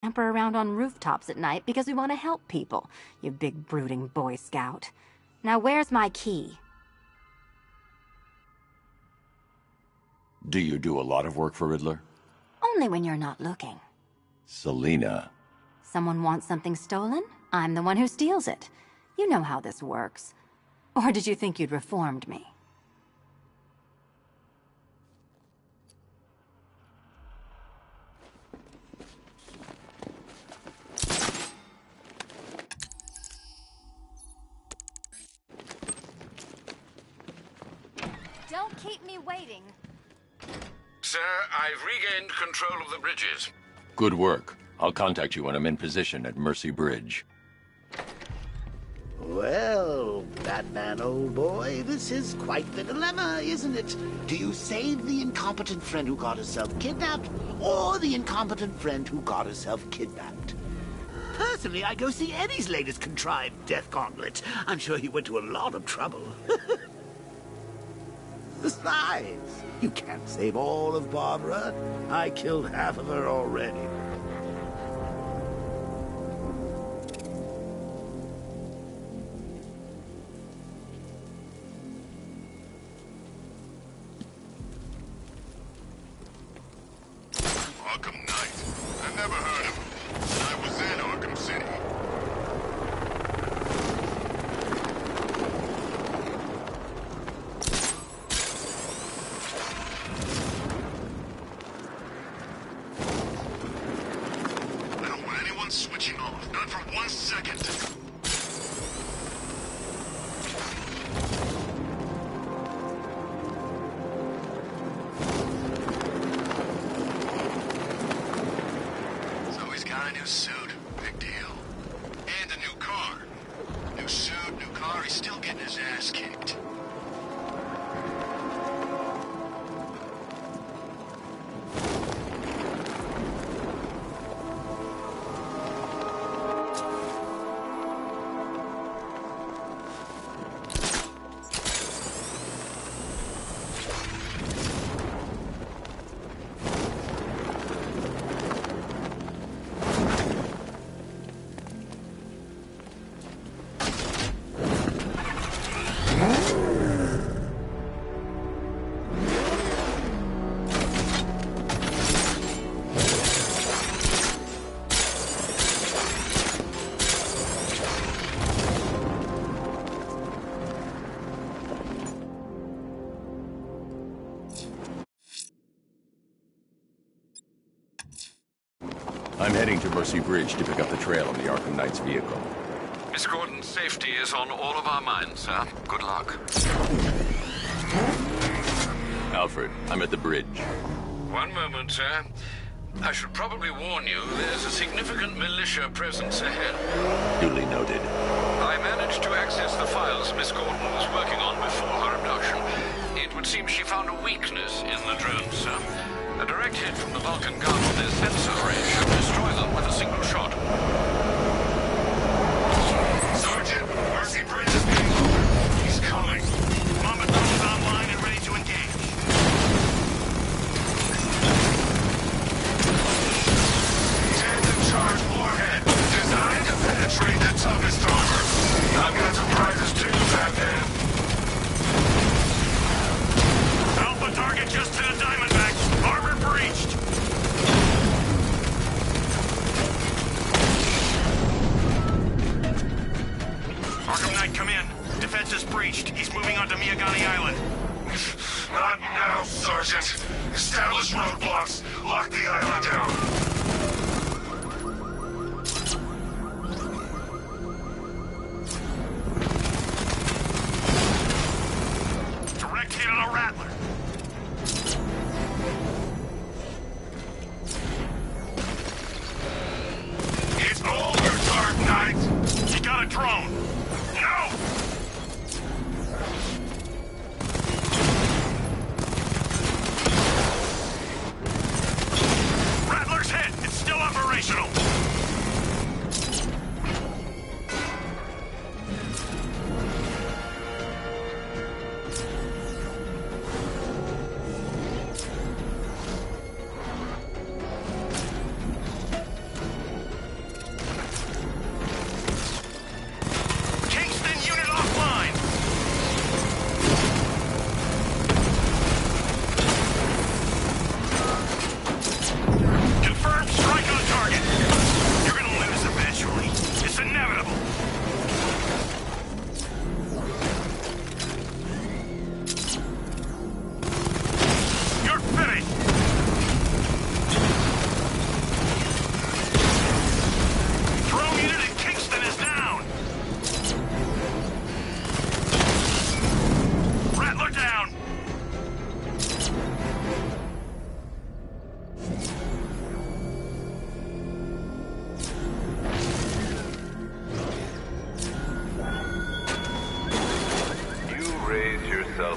Camper around on rooftops at night because we want to help people, you big brooding Boy Scout. Now where's my key? Do you do a lot of work for Riddler? Only when you're not looking. Selina. Someone wants something stolen? I'm the one who steals it. You know how this works. Or did you think you'd reformed me? Don't keep me waiting. Sir, I've regained control of the bridges. Good work. I'll contact you when I'm in position at Mercy Bridge. Well, Batman, old boy, this is quite the dilemma, isn't it? Do you save the incompetent friend who got herself kidnapped, or the incompetent friend who got herself kidnapped? Personally, I go see Eddie's latest contrived death gauntlet. I'm sure he went to a lot of trouble. Besides, you can't save all of Barbara. I killed half of her already. Arkham Knight. I never heard of him. I was in Arkham City. I don't want anyone switching off, not for 1 second. So he's got a new suit. Big deal. And a new car. New suit, new car, he's still getting his ass kicked. I'm heading to Mercy Bridge to pick up the trail of the Arkham Knight's vehicle. Miss Gordon's safety is on all of our minds, sir. Good luck. Alfred, I'm at the bridge. One moment, sir. I should probably warn you, there's a significant militia presence ahead. Duly noted. I managed to access the files Miss Gordon was working on before her abduction. It would seem she found a weakness in the drones, sir. A direct hit from the Vulcan gun on their sensor array should destroy them with a single shot. Sergeant, Mercy Bridge is being opened. He's coming. Mama drone's online and ready to engage. Tandem charge warhead, designed to penetrate the toughest armor. I've got surprises too, Batman. Alpha target just to the Diamondbacks. Armor breached. Arkham Knight, come in. Defense is breached. He's moving onto Miyagani Island. Not now, Sergeant. Establish roadblocks. Lock the island down. Direct hit on a Rattler. It's over, Dark Knight. You got a drone. No! Rattler's hit. It's still operational.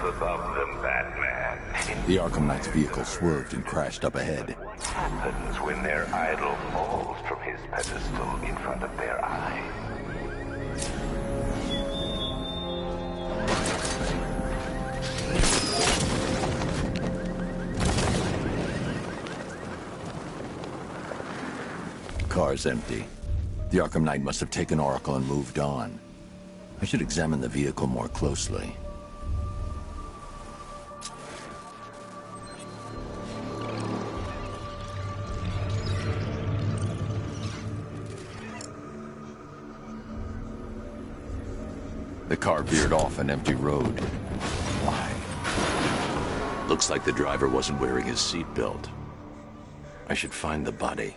above them, Batman. The Arkham Knight's vehicle swerved and crashed up ahead. What happens when their idol falls from his pedestal in front of their eyes? Car's empty. The Arkham Knight must have taken Oracle and moved on. I should examine the vehicle more closely. The car veered off an empty road. Why? Looks like the driver wasn't wearing his seatbelt. I should find the body.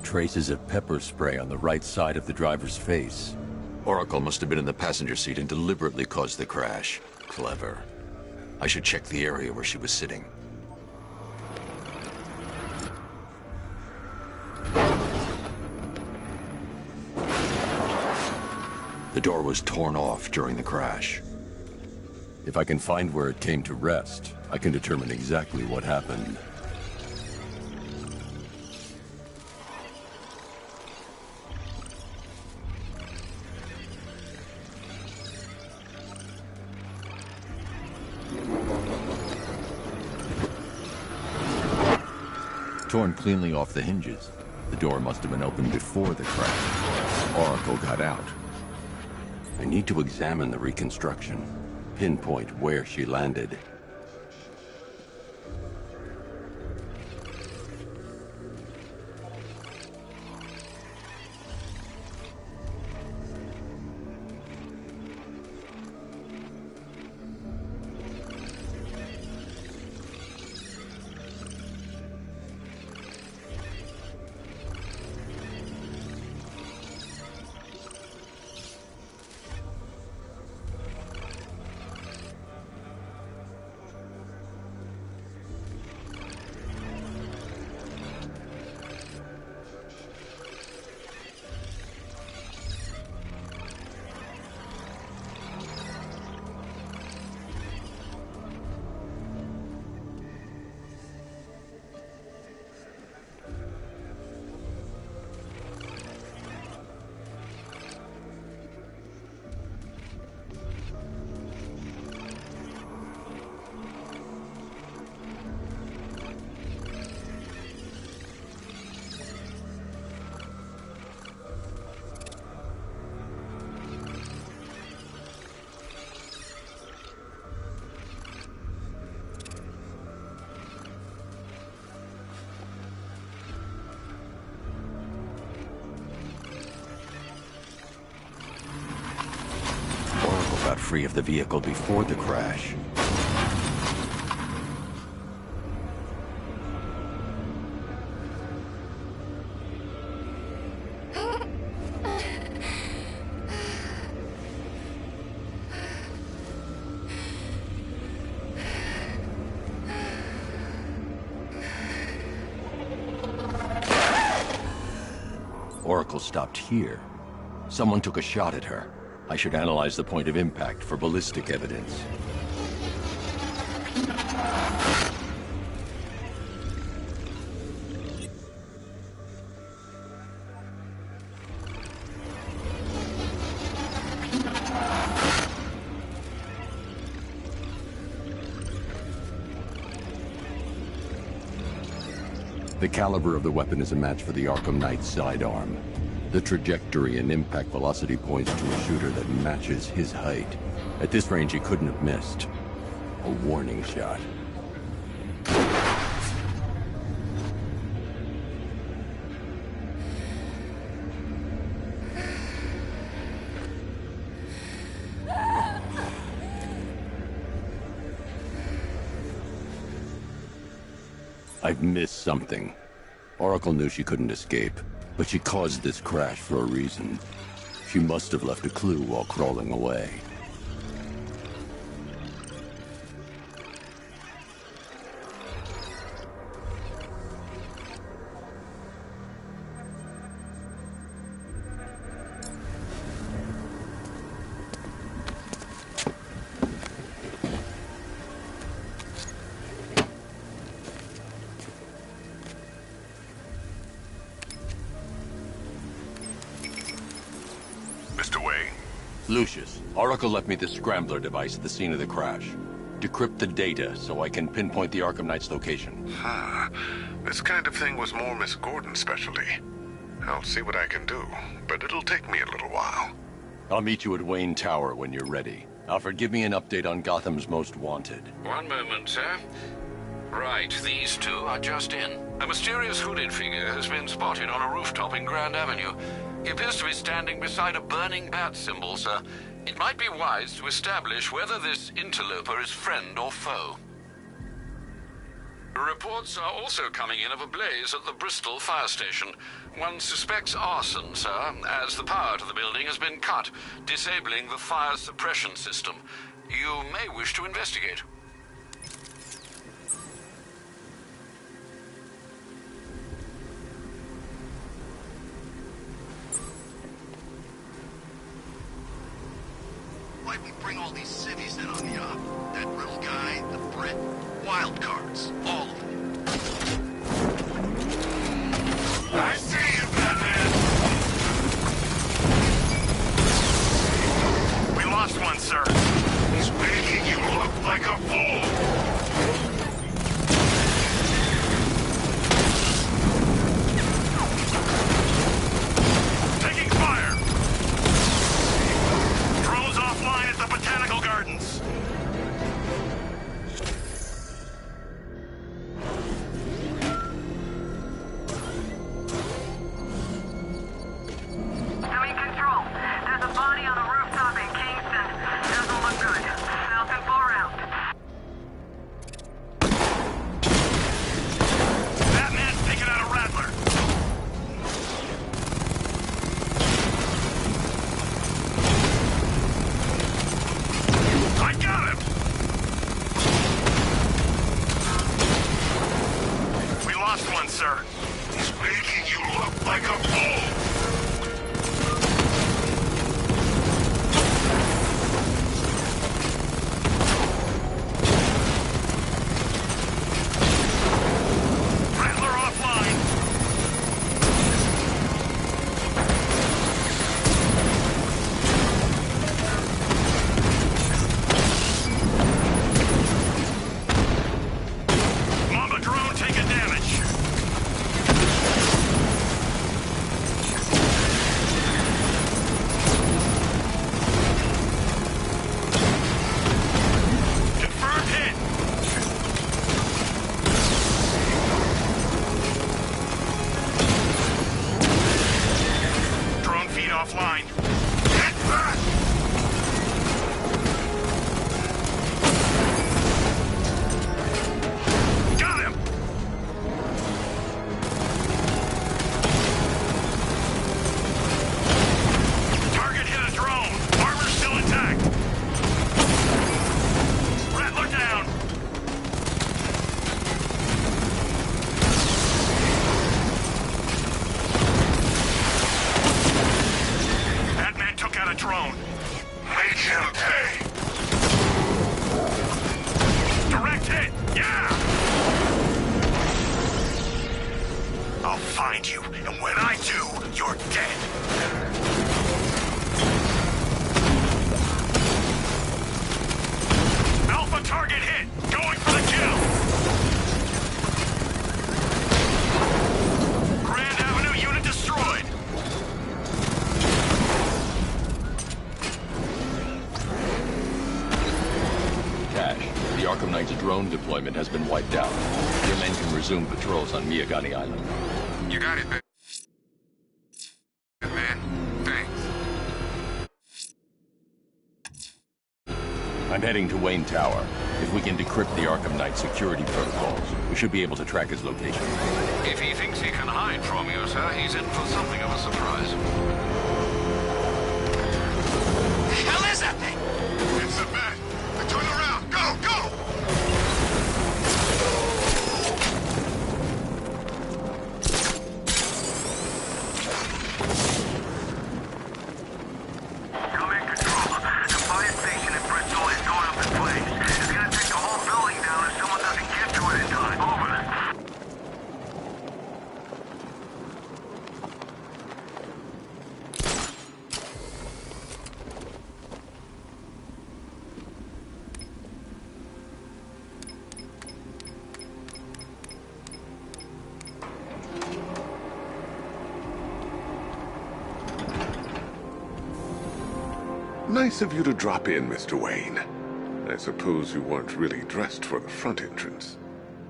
Traces of pepper spray on the right side of the driver's face. Oracle must have been in the passenger seat and deliberately caused the crash. Clever. I should check the area where she was sitting. The door was torn off during the crash. If I can find where it came to rest, I can determine exactly what happened. Torn cleanly off the hinges. The door must have been opened before the crash. Oracle got out. I need to examine the reconstruction, pinpoint where she landed. Got free of the vehicle before the crash. Oracle stopped here. Someone took a shot at her. I should analyze the point of impact for ballistic evidence. The caliber of the weapon is a match for the Arkham Knight's sidearm. The trajectory and impact velocity points to a shooter that matches his height. At this range, he couldn't have missed. A warning shot. I've missed something. Oracle knew she couldn't escape. But she caused this crash for a reason. She must have left a clue while crawling away. Lucius, Oracle left me the scrambler device at the scene of the crash. Decrypt the data so I can pinpoint the Arkham Knight's location. This kind of thing was more Miss Gordon's specialty. I'll see what I can do, but it'll take me a little while. I'll meet you at Wayne Tower when you're ready. Alfred, give me an update on Gotham's Most Wanted. One moment, sir. Right, these two are just in. A mysterious hooded figure has been spotted on a rooftop in Grand Avenue. He appears to be standing beside a burning bat symbol, sir. It might be wise to establish whether this interloper is friend or foe. Reports are also coming in of a blaze at the Bristol fire station. One suspects arson, sir, as the power to the building has been cut, disabling the fire suppression system. You may wish to investigate. Why'd we bring all these civvies in on the op? That Riddle guy, the Brit, wild cards, all of them. I see you, Batman! We lost one, sir. He's making you look like a fool! Taking fire! Drones offline at the Botanical Gardens. Doing control. There's a body on a rooftop in Kingston. Doesn't look good. Falcon 4 out. Batman's taking out a Rattler. I got him! We lost one, sir. He's making you look like a fool! Rattler offline! Mamba drone taking damage. Confirmed hit. Drone feed offline. Get back! Got him! Target hit a drone. Armor still intact. Rattler down. Batman took out a drone. Make him pay. Direct hit. Yeah! I'll find you, and when I do, you're dead. Alpha target hit. Going for the kill. Grand Avenue unit destroyed. Cash, the Arkham Knight's drone deployment has been wiped out. Your men can resume patrols on Miyagani Island. You got it, man. Thanks. I'm heading to Wayne Tower. If we can decrypt the Arkham Knight security protocols, we should be able to track his location. If he thinks he can hide from you, sir, he's in for something of a surprise. The hell is that thing? It's a bat. Turn around. Go, go! Come in control. The fire station in Bristol is going up in flames. It's gonna take the whole building down if someone doesn't get to it in time. Over. Nice of you to drop in, Mr. Wayne. I suppose you weren't really dressed for the front entrance.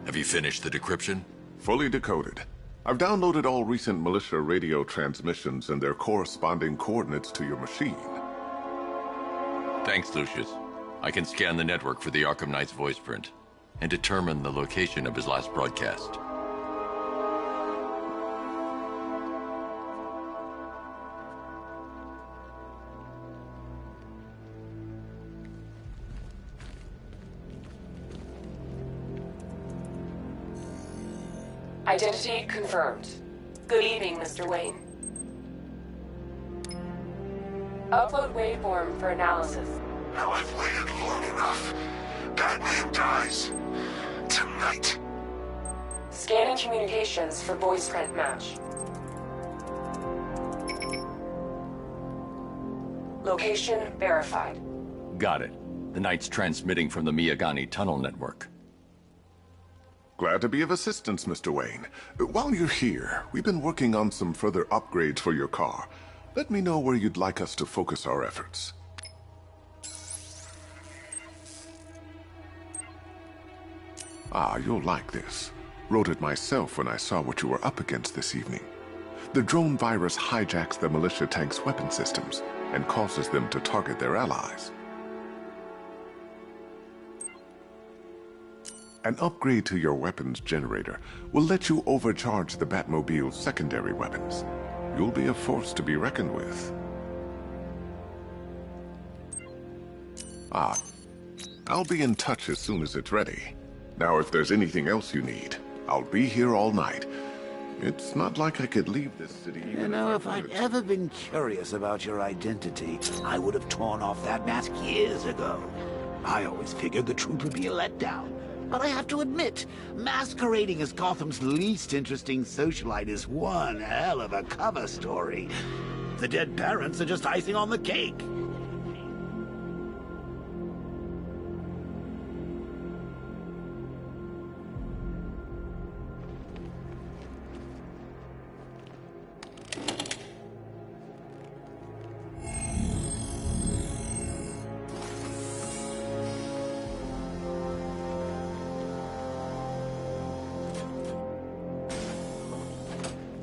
Have you finished the decryption? Fully decoded. I've downloaded all recent militia radio transmissions and their corresponding coordinates to your machine. Thanks, Lucius. I can scan the network for the Arkham Knight's voice print and determine the location of his last broadcast. Identity confirmed. Good evening, Mr. Wayne. Upload waveform for analysis. Now I've waited long enough. Batman dies. Tonight. Scanning communications for voice print match. Location verified. Got it. The Knight's transmitting from the Miyagani tunnel network. Glad to be of assistance, Mr. Wayne. While you're here, we've been working on some further upgrades for your car. Let me know where you'd like us to focus our efforts. Ah, you'll like this. Wrote it myself when I saw what you were up against this evening. The drone virus hijacks the militia tank's weapon systems and causes them to target their allies. An upgrade to your weapons generator will let you overcharge the Batmobile's secondary weapons. You'll be a force to be reckoned with. Ah, I'll be in touch as soon as it's ready. Now, if there's anything else you need, I'll be here all night. It's not like I could leave this city even You know, if I'd ever been curious about your identity, I would have torn off that mask years ago. I always figured the truth would be a letdown. But I have to admit, masquerading as Gotham's least interesting socialite is one hell of a cover story. The dead parents are just icing on the cake.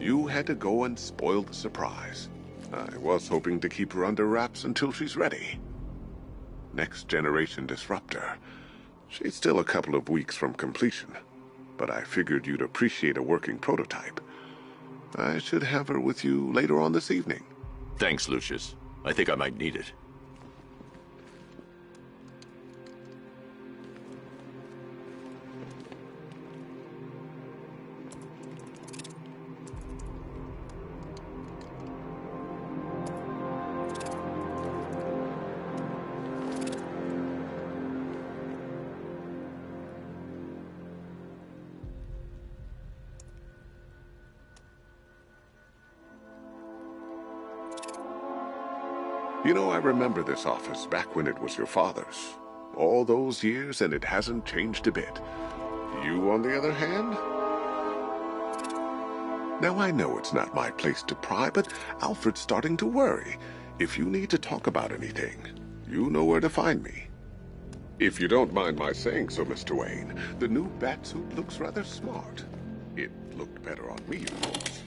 You had to go and spoil the surprise. I was hoping to keep her under wraps until she's ready. Next generation disruptor. She's still a couple of weeks from completion, but I figured you'd appreciate a working prototype. I should have her with you later on this evening. Thanks, Lucius. I think I might need it. You know, I remember this office back when it was your father's. All those years, and it hasn't changed a bit. You, on the other hand? Now, I know it's not my place to pry, but Alfred's starting to worry. If you need to talk about anything, you know where to find me. If you don't mind my saying so, Mr. Wayne, the new Batsuit looks rather smart. It looked better on me, of course.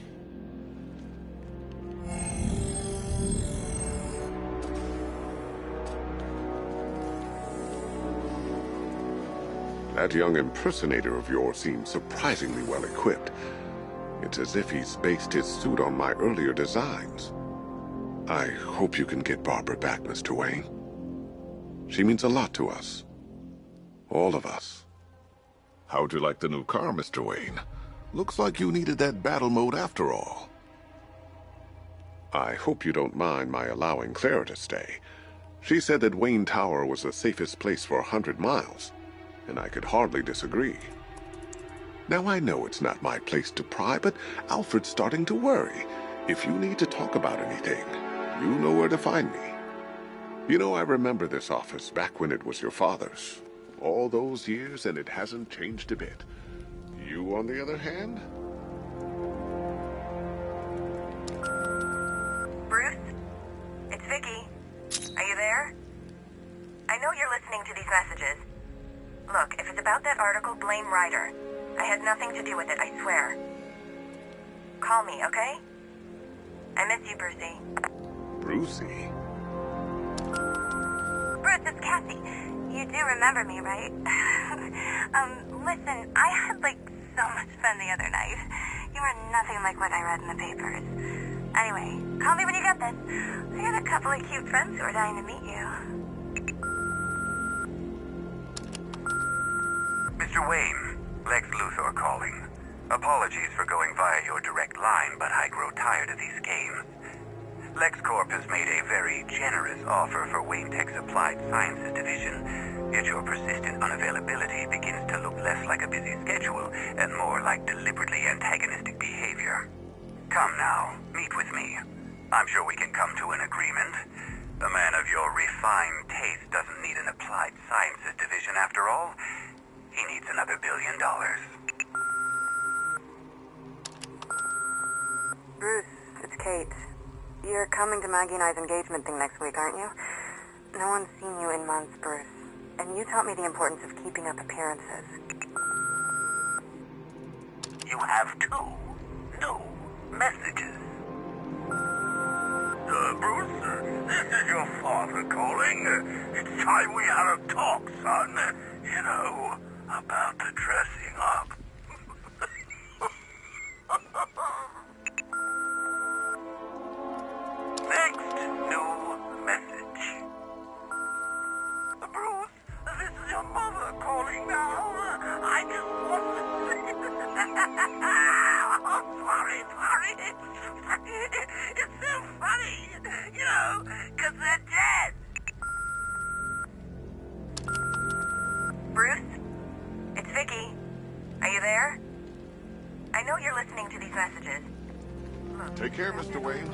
That young impersonator of yours seems surprisingly well equipped. It's as if he's based his suit on my earlier designs. I hope you can get Barbara back, Mr. Wayne. She means a lot to us. All of us. How'd you like the new car, Mr. Wayne? Looks like you needed that battle mode after all. I hope you don't mind my allowing Clara to stay. She said that Wayne Tower was the safest place for 100 miles. And I could hardly disagree. Now, I know it's not my place to pry, but Alfred's starting to worry. If you need to talk about anything, you know where to find me. You know, I remember this office back when it was your father's. All those years, and it hasn't changed a bit. You, on the other hand? Bruce? It's Vicky. Are you there? article, blame Ryder. I had nothing to do with it, I swear. Call me, okay? I miss you, Brucey. Brucey? Bruce, it's Cassie. You do remember me, right? Listen, I had, so much fun the other night. You are nothing like what I read in the papers. Anyway, call me when you get this. I got a couple of cute friends who are dying to meet you. Mr. Wayne, Lex Luthor calling. Apologies for going via your direct line, but I grow tired of these games. LexCorp has made a very generous offer for Wayne Tech's Applied Sciences division, yet your persistent unavailability begins to look less like a busy schedule and more like deliberately antagonistic behavior. Come now, meet with me. I'm sure we can come to an agreement. A man of your refined taste doesn't need an Applied Sciences division after all. He needs another $1 billion. Bruce, it's Kate. You're coming to Maggie and I's engagement thing next week, aren't you? No one's seen you in months, Bruce. And you taught me the importance of keeping up appearances. You have 2 new messages. Bruce, this is your father calling. It's time we had a talk, son. You know, about the dressing up. Next new message. Bruce, this is your mother calling now. I just want to say... sorry. It's so funny, you know, because they're dead. Bruce? It's Vicky. Are you there? I know you're listening to these messages. Take care, Mr. Wayne.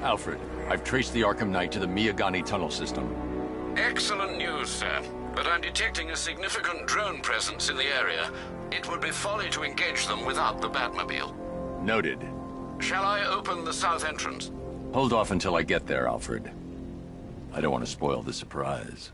Alfred, I've traced the Arkham Knight to the Miyagani tunnel system. Excellent news, sir. But I'm detecting a significant drone presence in the area. It would be folly to engage them without the Batmobile. Noted. Shall I open the south entrance? Hold off until I get there, Alfred. I don't want to spoil the surprise.